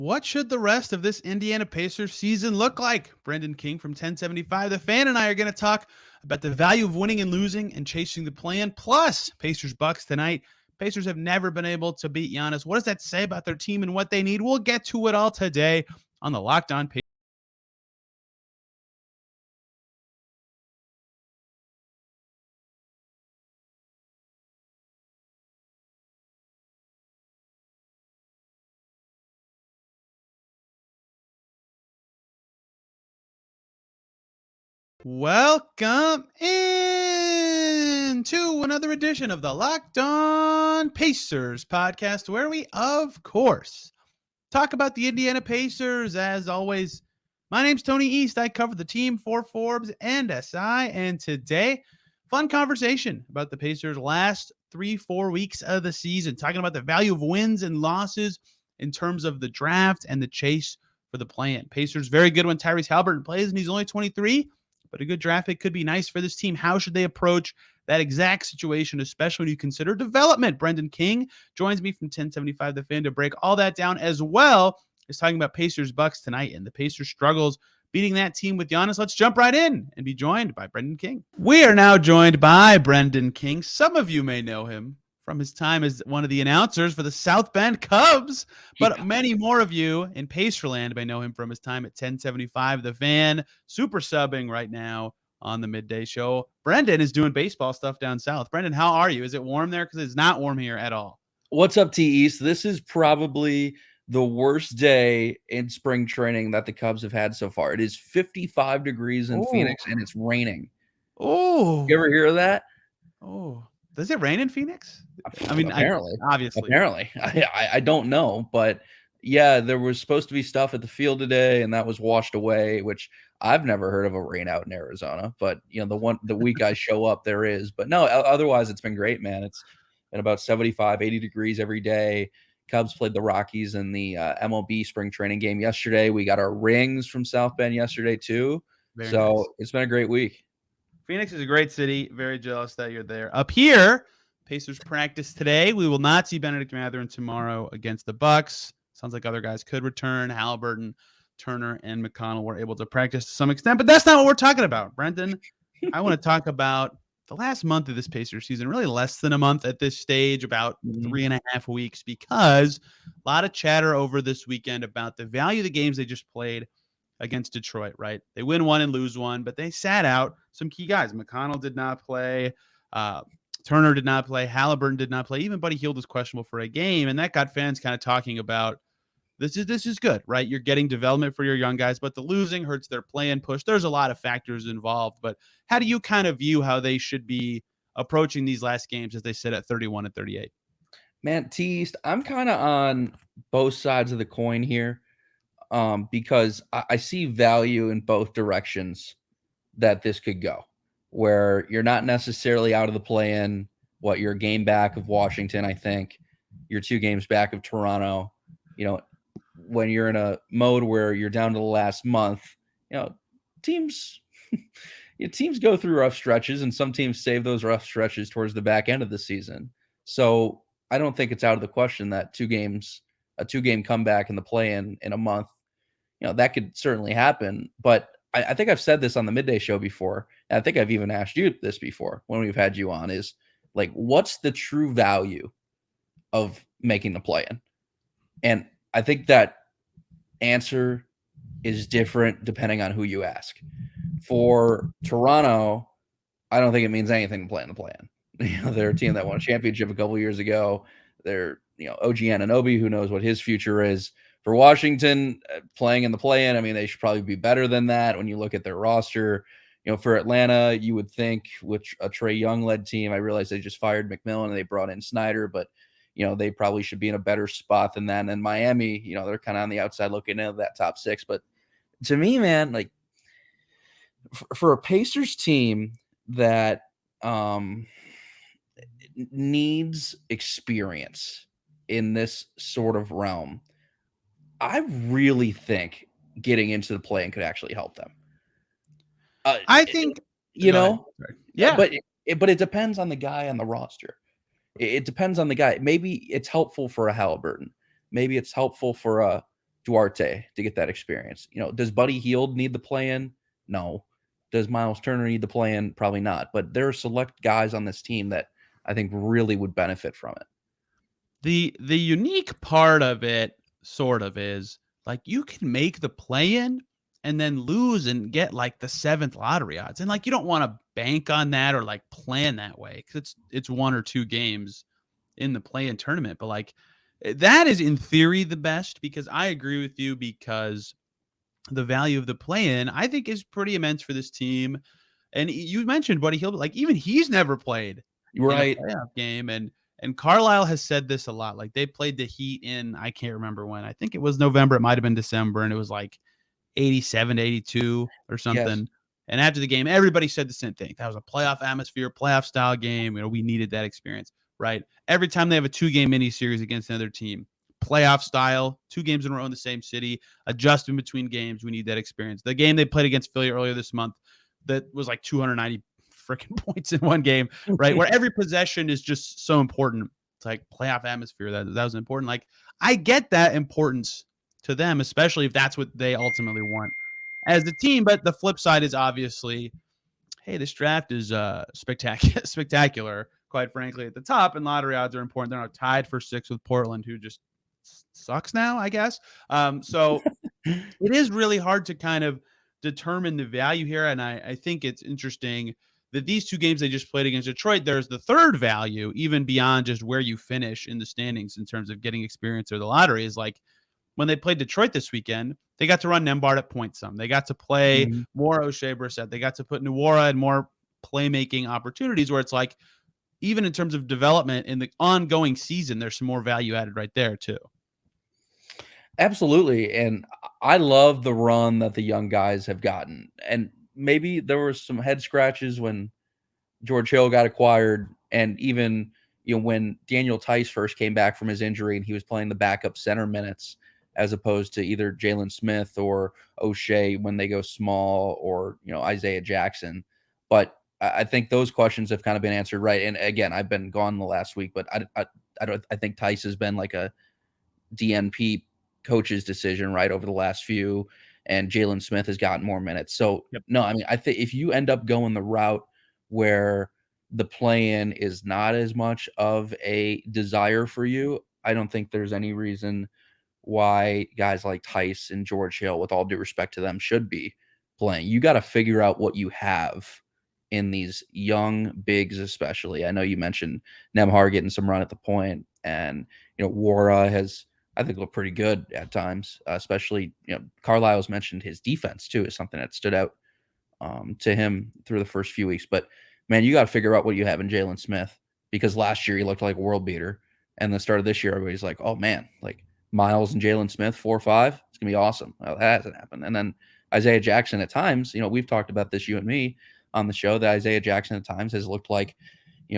What should the rest of this Indiana Pacers season look like? Brendan King from 1075 The Fan and I are going to talk about the value of winning and losing and chasing the plan. Plus, Pacers Bucks tonight. Pacers have never been able to beat Giannis. What does that say about their team and what they need? We'll get to it all today on the Locked On Pacers. Welcome in to another edition of the Locked On Pacers podcast, where we, of course, talk about the Indiana Pacers. As always, my name's Tony East. I cover the team for Forbes and SI. And today, fun conversation about the Pacers' last 3-4 weeks of the season, talking about the value of wins and losses in terms of the draft and the chase for the play-in. Pacers very good when Tyrese Haliburton plays, and he's only 23, but a good draft pick could be nice for this team. How should they approach that exact situation, especially when you consider development? Brendan King joins me from 1075 The Fan to break all that down, as well as talking about Pacers Bucks tonight and the Pacers struggles beating that team with Giannis. Let's jump right in and be joined by Brendan King. We are now joined by Brendan King. Some of you may know him from his time as one of the announcers for the South Bend Cubs, but many more of you in Pacerland may know him from his time at 1075 The Fan, super subbing right now on the midday show. Brendan is doing baseball stuff down south. Brendan, how are you? Is it warm there? Because it's not warm here at all. What's up, T East? This is probably the worst day in spring training that the Cubs have had so far. It is 55 degrees in Phoenix, and it's raining. Oh, You ever hear of that? Oh, does it rain in Phoenix? I mean, apparently, obviously. I don't know, but yeah, there was supposed to be stuff at the field today, and that was washed away. Which I've never heard of a rain out in Arizona, but the week I show up, there is. But no, otherwise it's been great, man. It's been about 75, 80 degrees every day. Cubs played the Rockies in the MLB spring training game yesterday. We got our rings from South Bend yesterday too. Very so nice. It's been a great week. Phoenix is a great city. Very jealous that you're there. Up here, Pacers practice today. We will not see Benedict Mathurin tomorrow against the Bucks. Sounds like other guys could return. Haliburton, Turner, and McConnell were able to practice to some extent, but that's not what we're talking about. Brendan, I want to talk about the last month of this Pacers season, really less than a month at this stage, about 3.5 weeks, because a lot of chatter over this weekend about the value of the games they just played against Detroit, right? They win one and lose one, but they sat out some key guys. McConnell did not play. Turner did not play. Haliburton did not play. Even Buddy Hield was questionable for a game, and that got fans kind of talking about this is good, right? You're getting development for your young guys, but the losing hurts their play and push. There's a lot of factors involved, but how do you kind of view how they should be approaching these last games as they sit at 31 and 38? Man, T-East, I'm kind of on both sides of the coin here. Because I see value in both directions that this could go, where you're not necessarily out of the play-in. You're a game back of Washington, I think. You're 2 games back of Toronto. When you're in a mode where you're down to the last month, teams go through rough stretches, and some teams save those rough stretches towards the back end of the season. So I don't think it's out of the question that a 2-game comeback in the play-in in a month, that could certainly happen. But I think I've said this on the midday show before. And I think I've even asked you this before when we've had you on, is like, what's the true value of making the play-in? And I think that answer is different depending on who you ask. For Toronto, I don't think it means anything to play in the play-in. They're a team that won a championship a couple years ago. They're, OG Anunoby, who knows what his future is. For Washington, playing in the play-in, I mean, they should probably be better than that when you look at their roster. For Atlanta, you would think with a Trae Young-led team, I realize they just fired McMillan and they brought in Snyder, but, they probably should be in a better spot than that. And Miami, they're kind of on the outside looking into that top 6. But to me, man, like, for a Pacers team that needs experience in this sort of realm, I really think getting into the play-in could actually help them. I think, yeah, but it depends on the guy on the roster. It depends on the guy. Maybe it's helpful for a Haliburton. Maybe it's helpful for a Duarte to get that experience. Does Buddy Hield need the play-in? No. Does Miles Turner need the play-in? Probably not. But there are select guys on this team that I think really would benefit from it. The unique part of it sort of is like you can make the play-in and then lose and get like the 7th lottery odds. And like you don't want to bank on that or like plan that way because it's 1 or 2 games in the play-in tournament. But like that is in theory the best because I agree with you because the value of the play-in I think is pretty immense for this team. And you mentioned Buddy Hield, like even he's never played in a Right. playoff game. And Carlisle has said this a lot. Like they played the Heat in, I can't remember when. I think it was November. It might have been December, and it was like 87 to 82 or Yes. something. And after the game, everybody said the same thing. That was a playoff atmosphere, playoff style game. We needed that experience, right? Every time they have a 2-game mini series against another team, playoff style, 2 games in a row in the same city, adjusting between games. We need that experience. The game they played against Philly earlier this month, that was like 290 freaking points in one game, right? Where every possession is just so important. It's like playoff atmosphere. That was important. Like I get that importance to them, especially if that's what they ultimately want as a team. But the flip side is obviously, hey, this draft is spectacular, quite frankly, at the top, and lottery odds are important. They're now tied for 6 with Portland, who just sucks now, I guess. So it is really hard to kind of determine the value here. And I think it's interesting that these 2 games they just played against Detroit, there's the third value, even beyond just where you finish in the standings in terms of getting experience or the lottery, is like when they played Detroit this weekend, they got to run Nembhard at point some. They got to play Mhm. more O'Shea Brissett. They got to put Nwora in more playmaking opportunities where it's like, even in terms of development in the ongoing season, there's some more value added right there too. Absolutely. And I love the run that the young guys have gotten. And maybe there was some head scratches when George Hill got acquired, and even when Daniel Tice first came back from his injury and he was playing the backup center minutes as opposed to either Jalen Smith or O'Shea when they go small, or Isaiah Jackson. But I think those questions have kind of been answered right. And again, I've been gone the last week, but I think Tice has been like a DNP coach's decision right over the last few, and Jalen Smith has gotten more minutes. So Yep. no, I mean, I think if you end up going the route where the play-in is not as much of a desire for you, I don't think there's any reason why guys like Tice and George Hill, with all due respect to them, should be playing. You got to figure out what you have in these young bigs, especially. I know you mentioned Nembhard getting some run at the point, and Nwora has, I think, looked pretty good at times. Especially, Carlisle's mentioned his defense too is something that stood out to him through the first few weeks. But man, you got to figure out what you have in Jalen Smith, because last year he looked like a world beater, and the start of this year everybody's like, oh man, like Miles and Jalen Smith 4-5, it's gonna be awesome. Well, that hasn't happened. And then Isaiah Jackson at times, we've talked about this, you and me, on the show, that Isaiah Jackson at times has looked like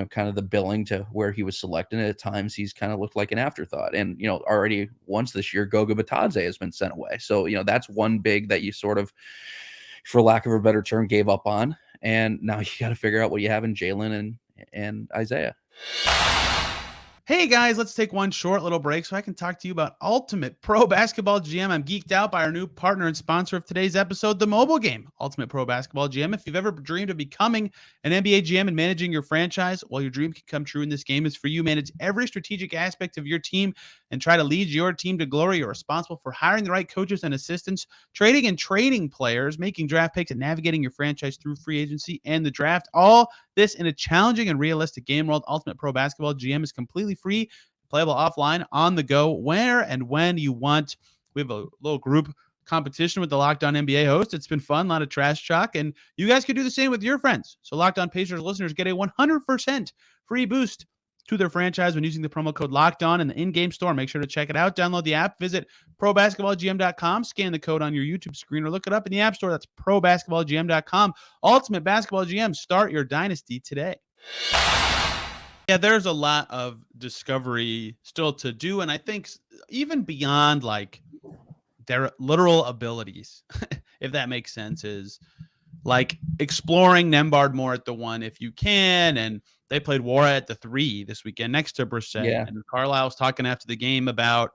kind of the billing to where he was selected. And at times he's kind of looked like an afterthought. And, already once this year, Goga Batadze has been sent away. So, that's one big that you sort of, for lack of a better term, gave up on. And now you got to figure out what you have in Jalen and Isaiah. Hey guys, let's take one short little break so I can talk to you about Ultimate Pro Basketball GM. I'm geeked out by our new partner and sponsor of today's episode, the mobile game, Ultimate Pro Basketball GM. If you've ever dreamed of becoming an NBA GM and managing your franchise, well, your dream can come true in this game. Is for you. Manage every strategic aspect of your team and try to lead your team to glory. You're responsible for hiring the right coaches and assistants, trading and training players, making draft picks, and navigating your franchise through free agency and the draft. All this in a challenging and realistic game world. Ultimate Pro Basketball GM is completely free, playable offline, on the go, where and when you want. We have a little group competition with the Locked On NBA host. It's been fun, a lot of trash talk, and you guys could do the same with your friends. So Locked On Pacers listeners get a 100% free boost to their franchise when using the promo code Locked On in the in-game store. Make sure to check it out. Download the app. Visit probasketballgm.com. Scan the code on your YouTube screen or look it up in the App Store. That's probasketballgm.com. Ultimate Basketball GM. Start your dynasty today. Yeah, there's a lot of discovery still to do. And I think even beyond like their literal abilities, if that makes sense, is like exploring Nembhard more at the 1 if you can. And they played Nwora at the 3 this weekend next to Brissett. Yeah. And Carlisle was talking after the game about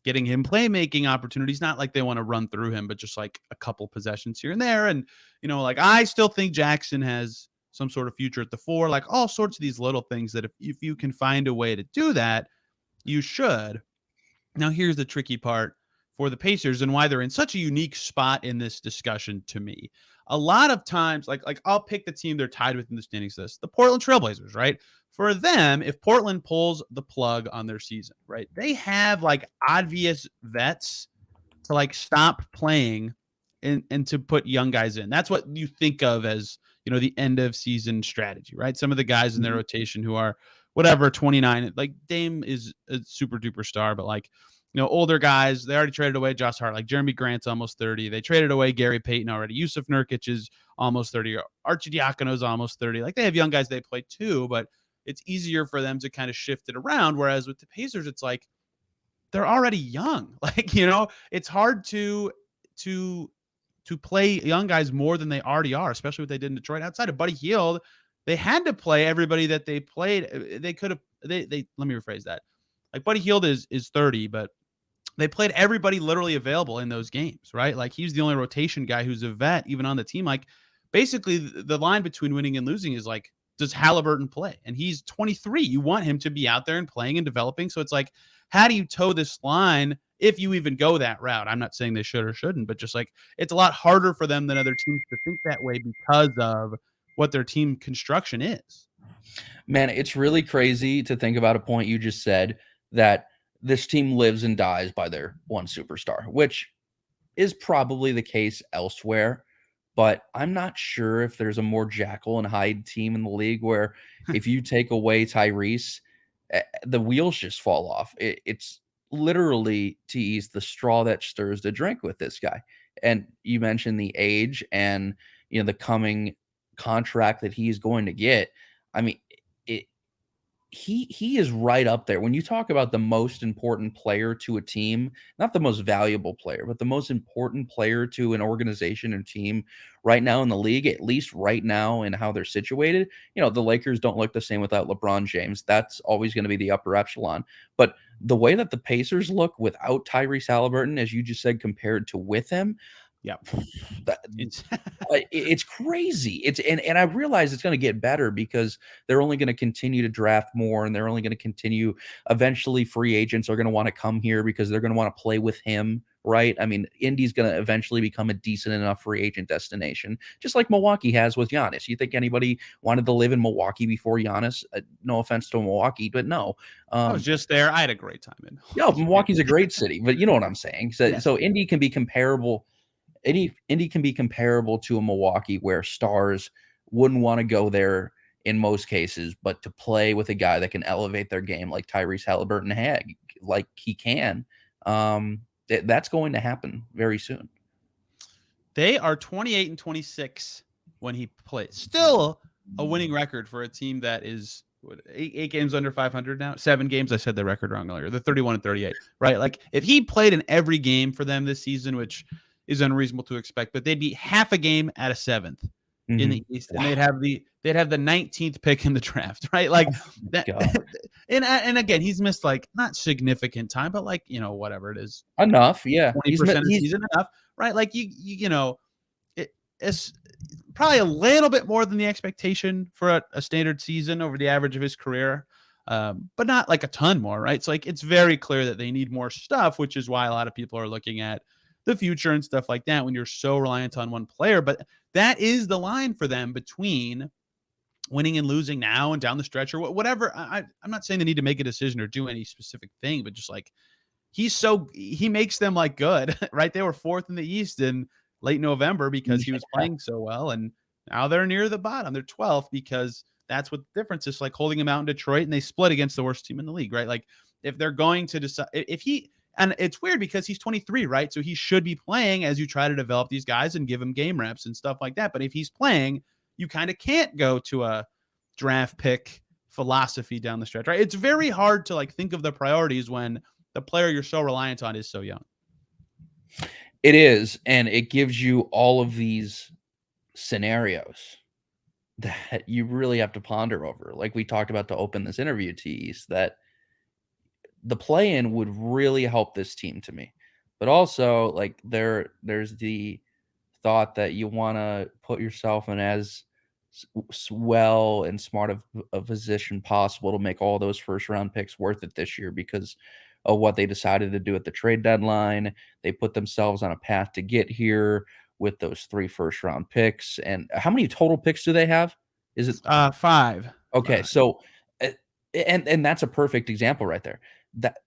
getting him playmaking opportunities, not like they want to run through him, but just like a couple possessions here and there. And, like I still think Jackson has some sort of future at the 4, like all sorts of these little things that if you can find a way to do that, you should. Now, here's the tricky part for the Pacers and why they're in such a unique spot in this discussion to me. A lot of times, like I'll pick the team they're tied with in the standings list, the Portland Trailblazers, right? For them, if Portland pulls the plug on their season, right, they have like obvious vets to like stop playing and to put young guys in. That's what you think of as, the end of season strategy, right? Some of the guys in their rotation who are whatever 29, like Dame is a super duper star, but like, older guys, they already traded away Josh Hart. Like Jeremy Grant's almost 30. They traded away Gary Payton already. Yusuf Nurkic is almost 30. Archidiakono's almost 30. Like they have young guys they play too, but it's easier for them to kind of shift it around. Whereas with the Pacers, it's like they're already young. Like, it's hard to play young guys more than they already are, especially what they did in Detroit. Outside of Buddy Hield, they had to play everybody that they played. They could have they let me rephrase that. Like Buddy Hield is 30, but they played everybody literally available in those games, right? Like he's the only rotation guy who's a vet, even on the team. Like basically the line between winning and losing is like, does Halliburton play? And he's 23. You want him to be out there and playing and developing. So it's like, how do you toe this line if you even go that route? I'm not saying they should or shouldn't, but just like it's a lot harder for them than other teams to think that way because of what their team construction is. Man, it's really crazy to think about a point you just said, that this team lives and dies by their one superstar, which is probably the case elsewhere. But I'm not sure if there's a more Jackal and Hyde team in the league where if you take away Tyrese, the wheels just fall off. It's literally, T's, the straw that stirs the drink with this guy. And you mentioned the age and the coming contract that he's going to get. I mean, it, he is right up there. When you talk about the most important player to a team, not the most valuable player, but the most important player to an organization and team right now in the league, at least right now in how they're situated. The Lakers don't look the same without LeBron James. That's always going to be the upper echelon. But the way that the Pacers look without Tyrese Halliburton, as you just said, compared to with him, Yep. it's crazy. And I realize it's going to get better because they're only going to continue to draft more, and they're only going to continue. Eventually, free agents are going to want to come here because they're going to want to play with him, right? I mean, Indy's going to eventually become a decent enough free agent destination, just like Milwaukee has with Giannis. You think anybody wanted to live in Milwaukee before Giannis? No offense to Milwaukee, but no. I was just there. I had a great time in Milwaukee. Milwaukee's a great city, but you know what I'm saying. So, yeah. so Indy can be comparable. Indy can be comparable to a Milwaukee where stars wouldn't want to go there in most cases, but to play with a guy that can elevate their game like Tyrese Halliburton had, like he can, that's going to happen very soon. They are 28-26 when he plays. Still a winning record for a team that is eight games under 500 now. 7 games. I said the record wrong earlier. They're 31-38, right? Like if he played in every game for them this season, which is unreasonable to expect, but they'd be half a game at a 7th in the East, and they'd have the 19th pick in the draft, right? Like that. And again, he's missed like not significant time, but like whatever it is, enough. Yeah, 20% of the season enough, right? Like it's probably a little bit more than the expectation for a standard season over the average of his career. But not like a ton more, right? So like it's very clear that they need more stuff, which is why a lot of people are looking at the future and stuff like that when you're so reliant on one player. But that is the line for them between winning and losing now and down the stretch or whatever. I'm not saying they need to make a decision or do any specific thing, but just like he makes them like good, right? They were 4th in the East in late November because he was playing so well, and now they're near the bottom. They're 12th because that's what the difference is. Like holding him out in Detroit, and they split against the worst team in the league, right? Like if they're going to decide, and it's weird because he's 23, right? So he should be playing as you try to develop these guys and give him game reps and stuff like that. But if he's playing, you kind of can't go to a draft pick philosophy down the stretch, right? It's very hard to like think of the priorities when the player you're so reliant on is so young. It is, and it gives you all of these scenarios that you really have to ponder over. Like we talked about to open this interview, Tease, that the play-in would really help this team to me. But also, like, there's the thought that you want to put yourself in as well and smart of a position possible to make all those first round picks worth it this year because of what they decided to do at the trade deadline. They put themselves on a path to get here with those 3 first round picks. And how many total picks do they have? Is it Five. okay? So, uh, and that's a perfect example right there.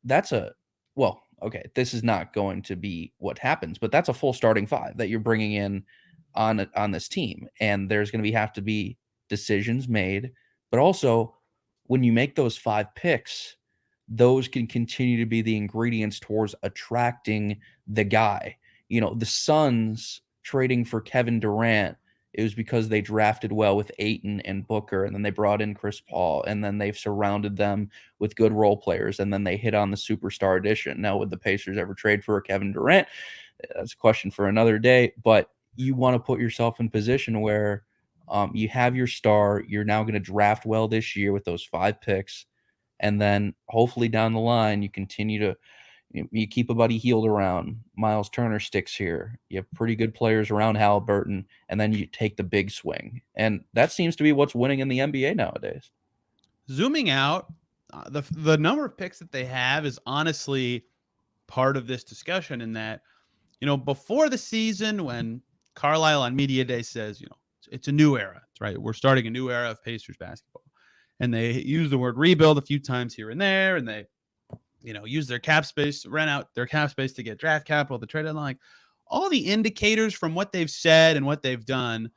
That's a well, okay. This is not going to be what happens, but that's a full starting 5 that you're bringing in on this team, and there's going to have to be decisions made. But also, when you make those 5 picks, those can continue to be the ingredients towards attracting the guy. You know, the Suns trading for Kevin Durant, it was because they drafted well with Ayton and Booker, and then they brought in Chris Paul, and then they've surrounded them with good role players, and then they hit on the superstar edition. Now, would the Pacers ever trade for a Kevin Durant? That's a question for another day, but you want to put yourself in position where you have your star. You're now going to draft well this year with those 5 picks, and then hopefully down the line you continue to you keep a Buddy Hield around. Miles Turner sticks here. You have pretty good players around Halliburton, and then you take the big swing. And that seems to be what's winning in the NBA nowadays. Zooming out, the number of picks that they have is honestly part of this discussion in that, before the season when Carlisle on Media Day says, it's a new era, right? We're starting a new era of Pacers basketball. And they use the word rebuild a few times here and there, and they use their cap space, rent out their cap space to get draft capital, the trade deadline. Like, all the indicators from what they've said and what they've done,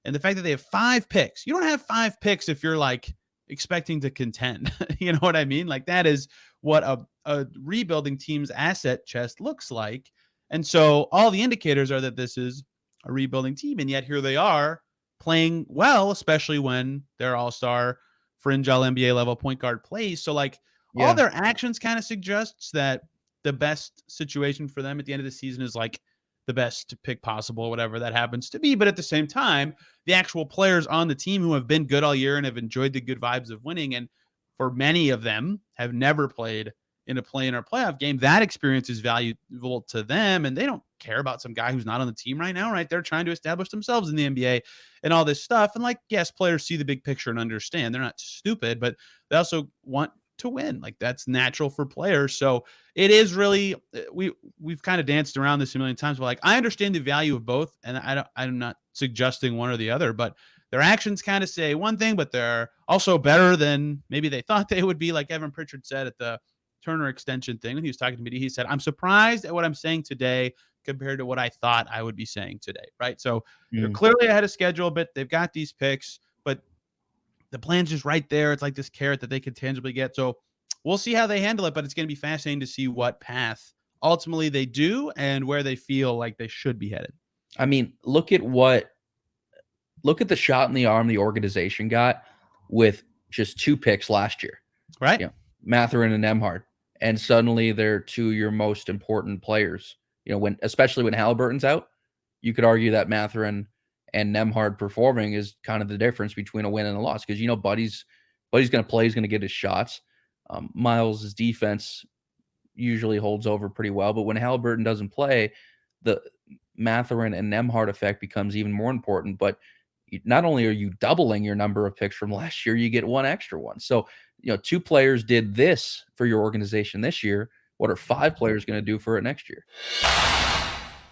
and the fact that they have 5 picks. You don't have 5 picks if you're like expecting to contend. You know what I mean? Like, that is what a rebuilding team's asset chest looks like. And so all the indicators are that this is a rebuilding team. And yet here they are playing well, especially when their all-star fringe all-NBA level point guard plays. So, like, all their actions kind of suggests that the best situation for them at the end of the season is like the best pick possible, whatever that happens to be. But at the same time, the actual players on the team who have been good all year and have enjoyed the good vibes of winning, and for many of them have never played in a play-in or playoff game, that experience is valuable to them, and they don't care about some guy who's not on the team right now, right? They're trying to establish themselves in the NBA and all this stuff. And, like, yes, players see the big picture and understand. They're not stupid, but they also want to win. Like, that's natural for players. So it is really, we've kind of danced around this a million times, but, like, I understand the value of both, and I'm not suggesting one or the other, but their actions kind of say one thing, but they're also better than maybe they thought they would be. Like Evan Pritchard said at the Turner extension thing, when he was talking to me, he said, I'm surprised at what I'm saying today compared to what I thought I would be saying today, right? So they're clearly ahead of schedule, but they've got these picks, but the plan's just right there. It's like this carrot that they could tangibly get. So we'll see how they handle it, but it's going to be fascinating to see what path ultimately they do and where they feel like they should be headed. I mean, look at the shot in the arm the organization got with just 2 picks last year. Right. You know, Mathurin and Nembhard. And suddenly they're 2 of your most important players. You know, especially when Halliburton's out, you could argue that Mathurin and Nembhard performing is kind of the difference between a win and a loss. Because, Buddy's going to play, he's going to get his shots. Miles' defense usually holds over pretty well. But when Halliburton doesn't play, the Mathurin and Nembhard effect becomes even more important. But not only are you doubling your number of picks from last year, you get 1 extra one. So, 2 players did this for your organization this year. What are 5 players going to do for it next year?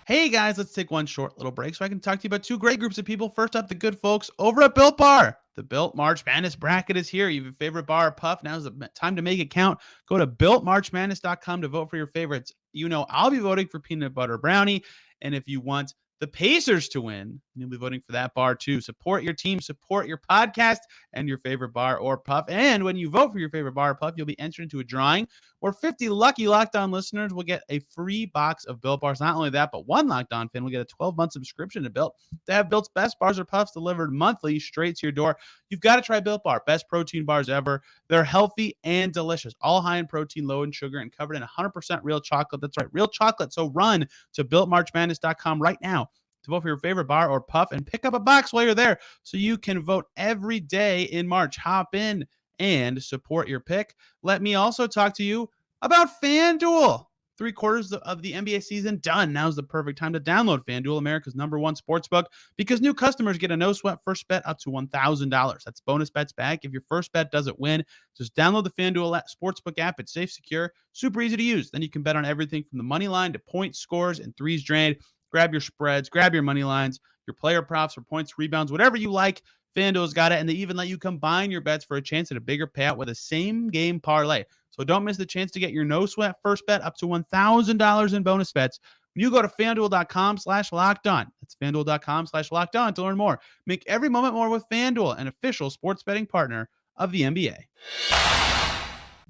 Hey guys, let's take one short little break so I can talk to you about 2 great groups of people. First up, the good folks over at Built Bar. The Built March Madness bracket is here. You have a favorite bar or puff. Now's the time to make it count. Go to BuiltMarchMadness.com to vote for your favorites. I'll be voting for peanut butter brownie. And if you want the Pacers to win, you'll be voting for that bar too. Support your team, support your podcast and your favorite bar or puff. And when you vote for your favorite bar or puff, you'll be entered into a drawing where 50 lucky Locked On listeners will get a free box of Built Bars. Not only that, but one Locked On fan will get a 12-month subscription to Built to have Built's best bars or puffs delivered monthly straight to your door. You've got to try Built Bar. Best protein bars ever. They're healthy and delicious. All high in protein, low in sugar, and covered in 100% real chocolate. That's right, real chocolate. So run to BuiltMarchMadness.com right now to vote for your favorite bar or puff and pick up a box while you're there so you can vote every day in March. Hop in and support your pick. Let me also talk to you About FanDuel. 3/4 of the NBA season done. Now's the perfect time to download FanDuel, America's #1 sportsbook, because new customers get a no-sweat first bet up to $1,000. That's bonus bets back if your first bet doesn't win. Just download the FanDuel sportsbook app. It's safe, secure, super easy to use. Then you can bet on everything from the money line to points, scores, and threes drained. Grab your spreads, grab your money lines, your player props for points, rebounds, whatever you like. FanDuel's got it, and they even let you combine your bets for a chance at a bigger payout with a same-game parlay. So don't miss the chance to get your no-sweat first bet up to $1,000 in bonus bets when you go to FanDuel.com/LockedOn. That's FanDuel.com/LockedOn to learn more. Make every moment more with FanDuel, an official sports betting partner of the NBA.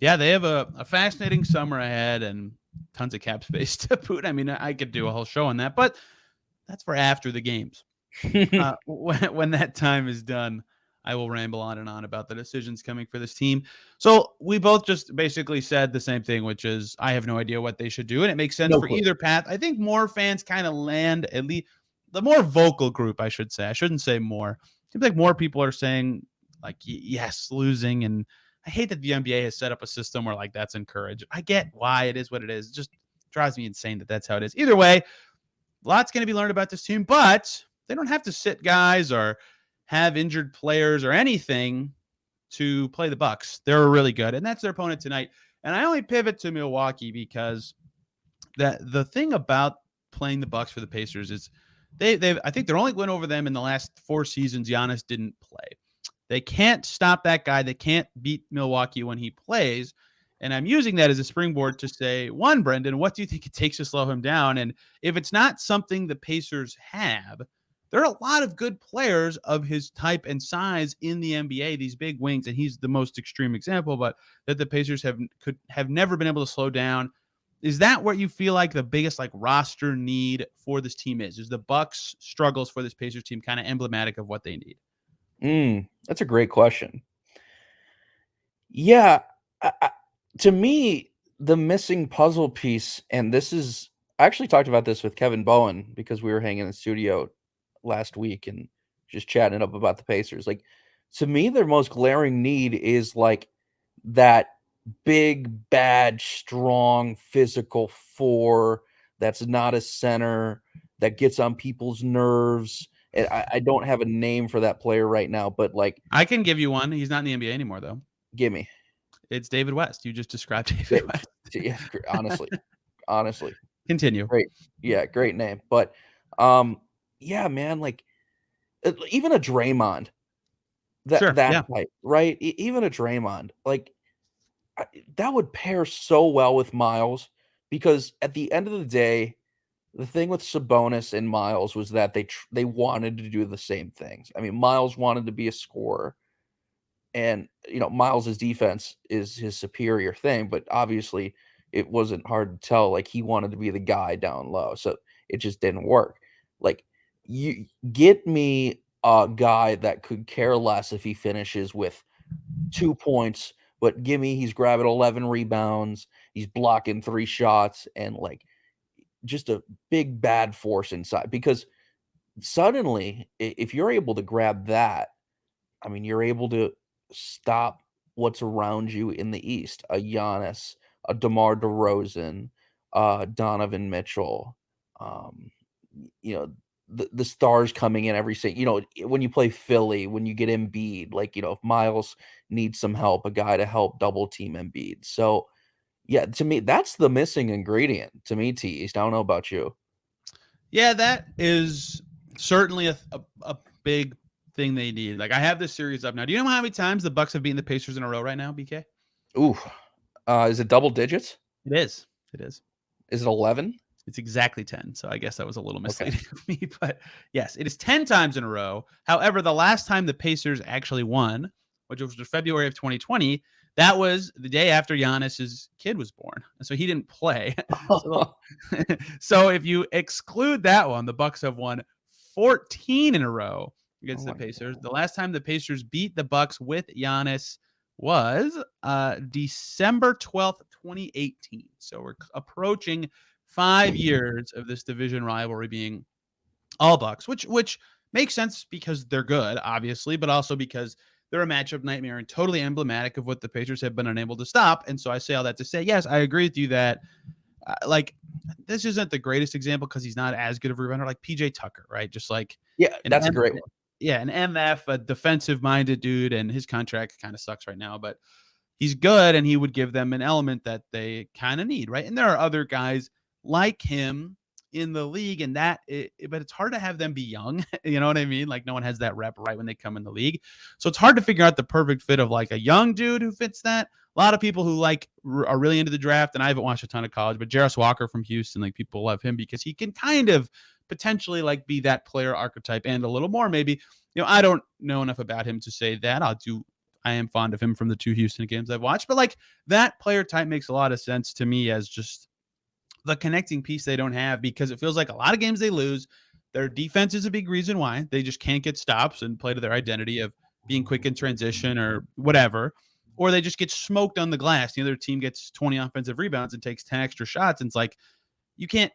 Yeah, they have a fascinating summer ahead and tons of cap space to boot. I mean, I could do a whole show on that, but that's for after the games. When that time is done, I will ramble on and on about the decisions coming for this team. So we both just basically said the same thing, which is I have no idea what they should do, and it makes sense No for clue. either path. I think more fans kind of land, at least the more vocal group, I should say. I shouldn't say more. It seems like more people are saying like yes, losing, and I hate that the NBA has set up a system where like that's encouraged. I get why it is what it is. It just drives me insane that that's how it is. Either way, lots going to be learned about this team, but they don't have to sit guys or have injured players or anything to play the Bucks. They're really good, and that's their opponent tonight. And I only pivot to Milwaukee because the thing about playing the Bucks for the Pacers is they I think their only win over them in the last 4 seasons. Giannis didn't play. They can't stop that guy. They can't beat Milwaukee when he plays. And I'm using that as a springboard to say, one, Brendan, what do you think it takes to slow him down? And if it's not something the Pacers have, there are a lot of good players of his type and size in the NBA, these big wings, and he's the most extreme example, but that the Pacers have never been able to slow down. Is that what you feel like the biggest like roster need for this team is? Is the Bucks struggles for this Pacers team kind of emblematic of what they need? That's a great question. Yeah, to me, the missing puzzle piece, and this is I actually talked about this with Kevin Bowen because we were hanging in the studio last week and just chatting up about the Pacers. Like, to me, their most glaring need is like that big, bad, strong, physical four that's not a center that gets on people's nerves. And I don't have a name for that player right now, but like, I can give you one. He's not in the NBA anymore, though. gimme. It's David West. You just described David West. Yeah, honestly, Continue. great. Yeah, great name. But, yeah, man, like, even a Draymond, Sure. that Yeah. type, right? Even a Draymond, like, that would pair so well with Miles because at the end of the day, the thing with Sabonis and Miles was that they wanted to do the same things. I mean, Miles wanted to be a scorer, and Miles's defense is his superior thing, but obviously it wasn't hard to tell. Like he wanted to be the guy down low, so it just didn't work. Like you get me a guy that could care less if he finishes with 2 points, but give me he's grabbing 11 rebounds, he's blocking 3 shots, and like just a big bad force inside. Because suddenly, if you're able to grab that, I mean, you're able to stop what's around you in the East. A Giannis, a DeMar DeRozan, Donovan Mitchell, um, the stars coming in every single, when you play Philly, when you get Embiid, like, if Miles needs some help, a guy to help double team Embiid. So, yeah, to me, that's the missing ingredient to me, Teased. I don't know about you. Yeah, that is certainly a big thing they need. Like I have this series up now. Do you know how many times the Bucks have beaten the Pacers in a row right now, BK? Ooh, is it double digits? It is. It is. Is it 11? It's exactly 10. So I guess that was a little Okay. misleading of me. But yes, it is 10 times in a row. However, the last time the Pacers actually won, which was February of 2020, that was the day after Giannis's kid was born. And so he didn't play. So if you exclude that one, the Bucks have won 14 in a row against Oh the my Pacers. God. The last time the Pacers beat the Bucks with Giannis was December 12th, 2018. So we're approaching 5 years of this division rivalry being all Bucks, which makes sense because they're good, obviously, but also because they're a matchup nightmare and totally emblematic of what the Pacers have been unable to stop. And so I say all that to say, yes, I agree with you that like this isn't the greatest example because he's not as good of a rebounder like PJ Tucker, right? Just like Yeah, an that's a great one. yeah, an MF, a defensive minded dude, and his contract kind of sucks right now, but he's good and he would give them an element that they kind of need, right? And there are other guys like him in the league, and but it's hard to have them be young. You know what I mean? Like no one has that rep right when they come in the league, so it's hard to figure out the perfect fit of like a young dude who fits that. A lot of people who are really into the draft, and I haven't watched a ton of college, but Jarris Walker from Houston, like people love him because he can kind of potentially like be that player archetype and a little more maybe. I don't know enough about him to say that. I am fond of him from the 2 Houston games I've watched, but like that player type makes a lot of sense to me as just the connecting piece they don't have because it feels like a lot of games they lose. Their defense is a big reason why they just can't get stops and play to their identity of being quick in transition or whatever, or they just get smoked on the glass. The other team gets 20 offensive rebounds and takes 10 extra shots. And it's like, you can't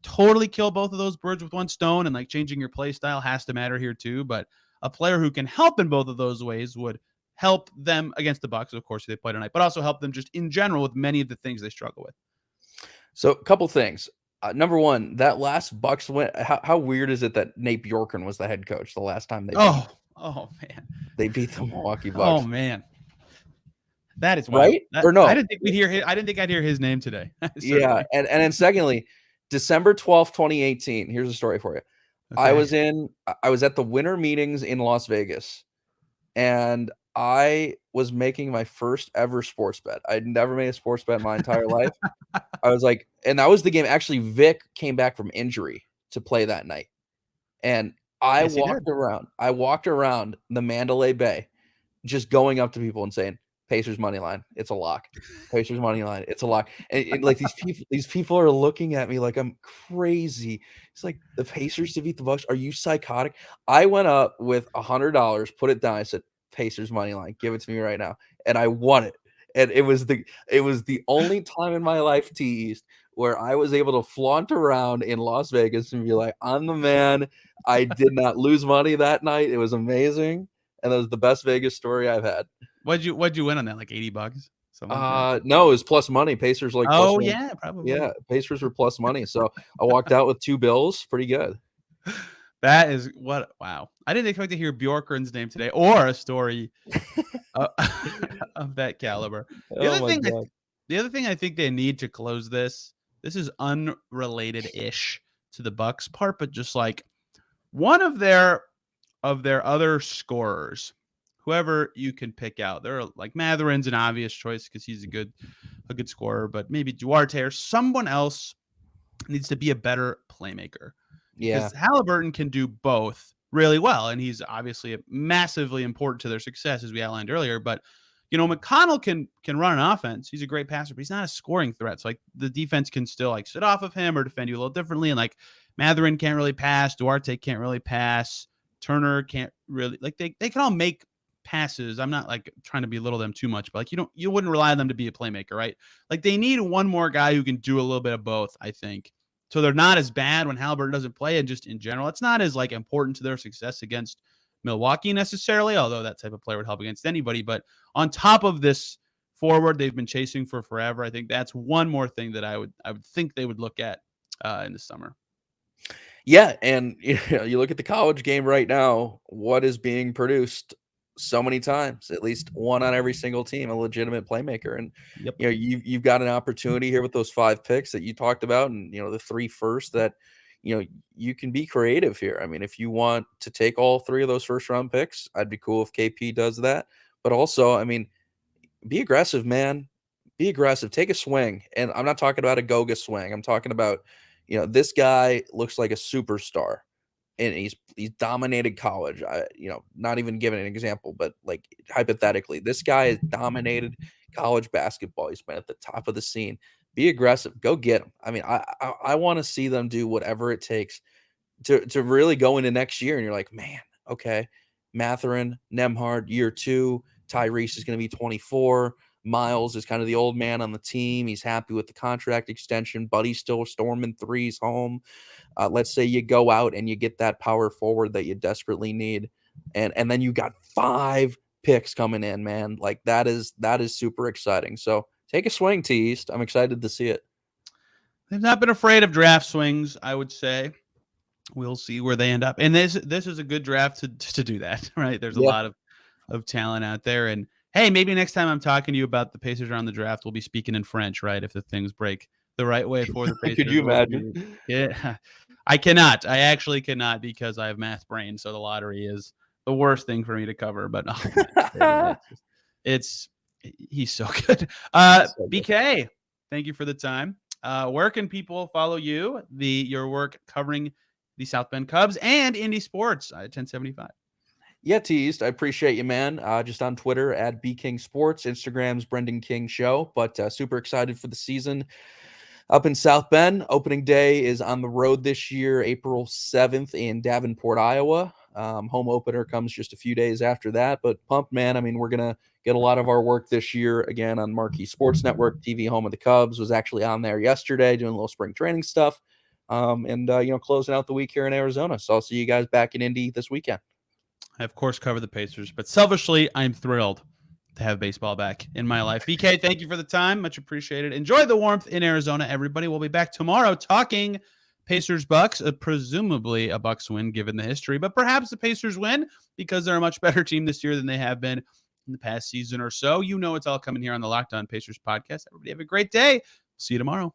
totally kill both of those birds with one stone, and like changing your play style has to matter here too. But a player who can help in both of those ways would help them against the Bucks, of course, who they play tonight, but also help them just in general with many of the things they struggle with. So a couple things. Number one, that last Bucks win. How weird is it that Nate Bjorkgren was the head coach the last time Oh man, they beat the Milwaukee oh Bucks, man, that is wild. right? Or I no? didn't think we'd hear. I didn't think I'd hear his name today. Yeah, Certainly. and then secondly, December 12th, 2018. Here's a story for you. I Okay. was at the winter meetings in Las Vegas, and I was making my first ever sports bet. I'd never made a sports bet in my entire life. I was like, and that was the game. Actually, Vic came back from injury to play that night, and Yes, he did. I walked around the Mandalay Bay, just going up to people and saying, "Pacers money line, it's a lock. Pacers money line, it's a lock." And like these people are looking at me like I'm crazy. It's like the Pacers to beat the Bucks. Are you psychotic? I went up with $100, put it down. I said, "Pacers money line, give it to me right now," and I won it. And it was the only time in my life, T East, where I was able to flaunt around in Las Vegas and be like, "I'm the man." I did not lose money that night. It was amazing, and that was the best Vegas story I've had. What'd you win on that? Like $80, something like that. No, it was plus money. Pacers like plus Oh one. yeah, probably. Yeah, Pacers were plus money. So I walked out with 2 bills. Pretty good. That is what wow. I didn't expect to hear Bjorkgren's name today or a story uh, of that caliber. The Oh other my thing I god. the other thing I think they need to close this is unrelated-ish to the Bucks part, but just like one of their other scorers, whoever you can pick out. They're like Matherin's an obvious choice because he's a good scorer, but maybe Duarte or someone else needs to be a better playmaker Yeah. because Halliburton can do both really well, and he's obviously massively important to their success, as we outlined earlier. But McConnell can run an offense. He's a great passer, but he's not a scoring threat. So like the defense can still like sit off of him or defend you a little differently. And like Matherin can't really pass, Duarte can't really pass, Turner can't really like they can all make passes. I'm not like trying to belittle them too much, but like you wouldn't rely on them to be a playmaker, right? Like they need one more guy who can do a little bit of both, I think. So they're not as bad when Halliburton doesn't play, and just in general, it's not as like important to their success against Milwaukee necessarily, although that type of player would help against anybody. But on top of this forward they've been chasing for forever, I think that's one more thing that I would think they would look at in the summer. Yeah, and you look at the college game right now, what is being produced so many times, at least one on every single team, a legitimate playmaker. And Yep. you've got an opportunity here with those 5 picks that you talked about, and the 3 first that you can be creative here. I mean, if you want to take all 3 of those first round picks, I'd be cool if KP does that. But also, I mean, be aggressive, man. Be aggressive. Take a swing. And I'm not talking about a Goga swing. I'm talking about, this guy looks like a superstar and he's dominated college. Not even giving an example, but like hypothetically, this guy has dominated college basketball. He's been at the top of the scene. Be aggressive. Go get him. I mean, I want to see them do whatever it takes to really go into next year. And you're like, man, okay, Matherin, Nemhard, year 2, Tyrese is going to be 24. Miles is kind of the old man on the team. He's happy with the contract extension. Buddy's still storming threes home. Let's say you go out and you get that power forward that you desperately need, and then you got 5 picks coming in, man. Like that is super exciting. So take a swing, T East. I'm excited to see it. They've not been afraid of draft swings, I would say. We'll see where they end up. And this is a good draft to do that, right? There's a Yeah. lot of talent out there. And hey, maybe next time I'm talking to you about the Pacers around the draft, we'll be speaking in French, right? If the things break the right way for the Pacers. Could you imagine? Yeah, I cannot. I actually cannot because I have math brain. So the lottery is the worst thing for me to cover. But oh man, it's he's so good. BK, thank you for the time. Where can people follow you? Your work covering the South Bend Cubs and Indy sports at 1075. Yeah, teased. I appreciate you, man. Just on Twitter at BKingSports, Instagram's Brendan King Show. But super excited for the season up in South Bend. Opening day is on the road this year, April 7th in Davenport, Iowa. Home opener comes just a few days after that. But pumped, man. I mean, we're going to get a lot of our work this year again on Marquee Sports Network, TV home of the Cubs. Was actually on there yesterday doing a little spring training stuff. And closing out the week here in Arizona. So I'll see you guys back in Indy this weekend. I, of course, cover the Pacers, but selfishly, I'm thrilled to have baseball back in my life. BK, thank you for the time. Much appreciated. Enjoy the warmth in Arizona, everybody. We'll be back tomorrow talking Pacers-Bucks, presumably a Bucks win given the history, but perhaps the Pacers win because they're a much better team this year than they have been in the past season or so. You know it's all coming here on the Locked On Pacers podcast. Everybody have a great day. See you tomorrow.